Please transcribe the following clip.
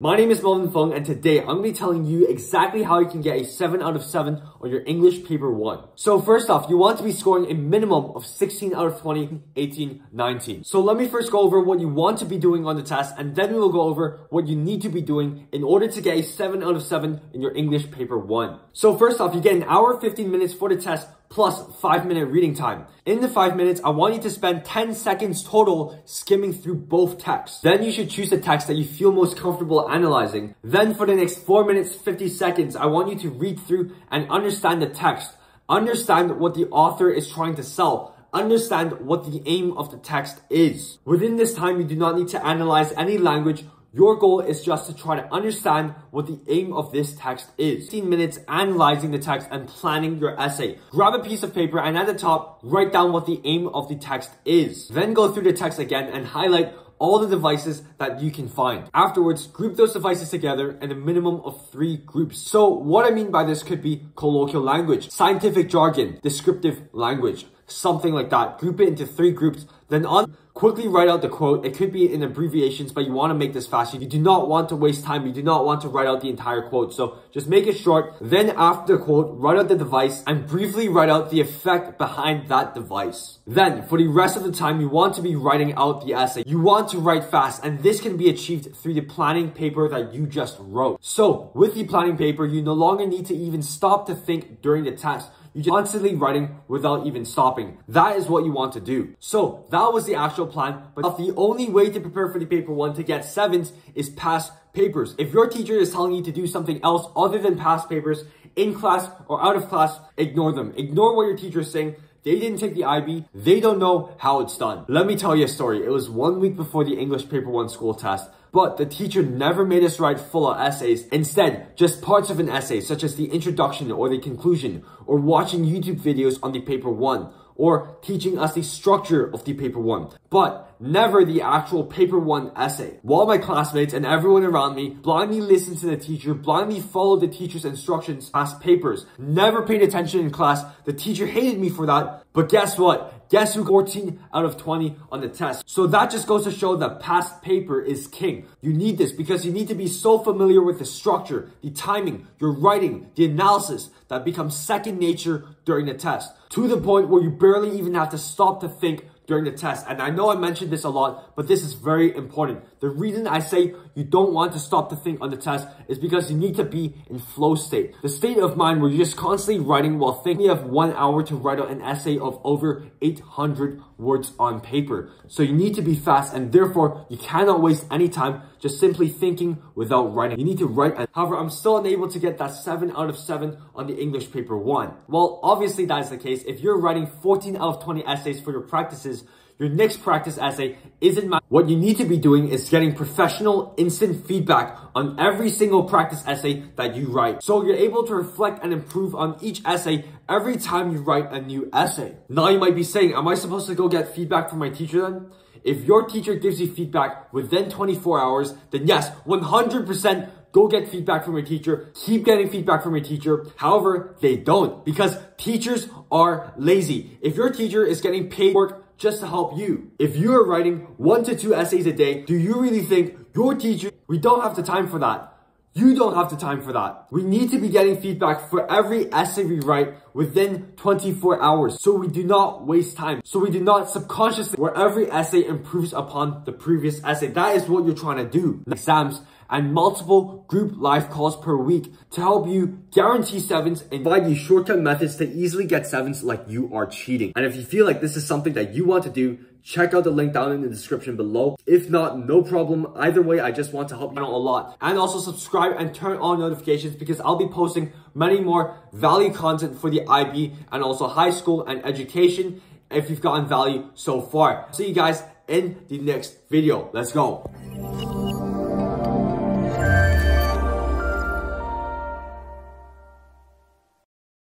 My name is Melvin Fung, and today I'm going to be telling you exactly how you can get a 7 out of 7 on your English paper 1. So first off, you want to be scoring a minimum of 16 out of 20, 18, 19. So let me first go over what you want to be doing on the test, and then we will go over what you need to be doing in order to get a 7 out of 7 in your English paper 1. So first off, you get an hour 15 minutes for the test plus 5-minute reading time. In the 5 minutes, I want you to spend 10 seconds total skimming through both texts. Then you should choose the text that you feel most comfortable analyzing. Then for the next 4 minutes, 50 seconds, I want you to read through and understand the text. Understand what the author is trying to sell. Understand what the aim of the text is. Within this time, you do not need to analyze any language. Your goal is just to try to understand what the aim of this text is. 15 minutes analyzing the text and planning your essay. Grab a piece of paper and at the top, write down what the aim of the text is. Then go through the text again and highlight all the devices that you can find. Afterwards, group those devices together in a minimum of 3 groups. So what I mean by this could be colloquial language, scientific jargon, descriptive language, something like that. Group it into 3 groups. Then quickly write out the quote. It could be in abbreviations, but you want to make this fast. You do not want to waste time. You do not want to write out the entire quote. So just make it short. Then after the quote, write out the device and briefly write out the effect behind that device. Then for the rest of the time, you want to be writing out the essay. You want to write fast, and this can be achieved through the planning paper that you just wrote. So with the planning paper, you no longer need to even stop to think during the test. You're just constantly writing without even stopping. That is what you want to do. So that was the actual plan, but the only way to prepare for the paper 1 to get 7s is past papers. If your teacher is telling you to do something else other than past papers in class or out of class, ignore them. Ignore what your teacher is saying. They didn't take the IB. They don't know how it's done. Let me tell you a story. It was 1 week before the English paper 1 school test, but the teacher never made us write full essays. Instead, just parts of an essay, such as the introduction or the conclusion, or watching YouTube videos on the paper 1, or teaching us the structure of the paper 1, but never the actual paper 1 essay. While my classmates and everyone around me blindly listened to the teacher, blindly followed the teacher's instructions past papers, never paid attention in class. The teacher hated me for that, but guess what? Guess who got 14 out of 20 on the test? So that just goes to show that past paper is king. You need this because you need to be so familiar with the structure, the timing, your writing, the analysis that becomes second nature during the test, to the point where you barely even have to stop to think during the test. And I know I mentioned this a lot, but this is very important. The reason I say you don't want to stop to think on the test is because you need to be in flow state. The state of mind where you're just constantly writing while thinking. You have 1 hour to write out an essay of over 800 words on paper. So you need to be fast, and therefore you cannot waste any time just simply thinking without writing. You need to write. However, I'm still unable to get that 7 out of 7 on the English paper 1. Well, obviously that is the case. If you're writing 14 out of 20 essays for your practices, your next practice essay isn't math. What you need to be doing is getting professional instant feedback on every single practice essay that you write. So you're able to reflect and improve on each essay every time you write a new essay. Now you might be saying, am I supposed to go get feedback from my teacher then? If your teacher gives you feedback within 24 hours, then yes, 100% go get feedback from your teacher. Keep getting feedback from your teacher. However, they don't, because teachers are lazy. If your teacher is getting paid work just to help you, if you are writing 1 to 2 essays a day, do you really think your teacher, we don't have the time for that? You don't have the time for that. We need to be getting feedback for every essay we write within 24 hours. So we do not waste time. So we do not subconsciously, where every essay improves upon the previous essay. That is what you're trying to do. Exams and multiple group live calls per week to help you guarantee 7s and provide you shortcut methods to easily get 7s like you are cheating. And if you feel like this is something that you want to do, check out the link down in the description below. If not, no problem. Either way, I just want to help you out a lot. And also subscribe and turn on notifications because I'll be posting many more value content for the IB and also high school and education if you've gotten value so far. See you guys in the next video. Let's go.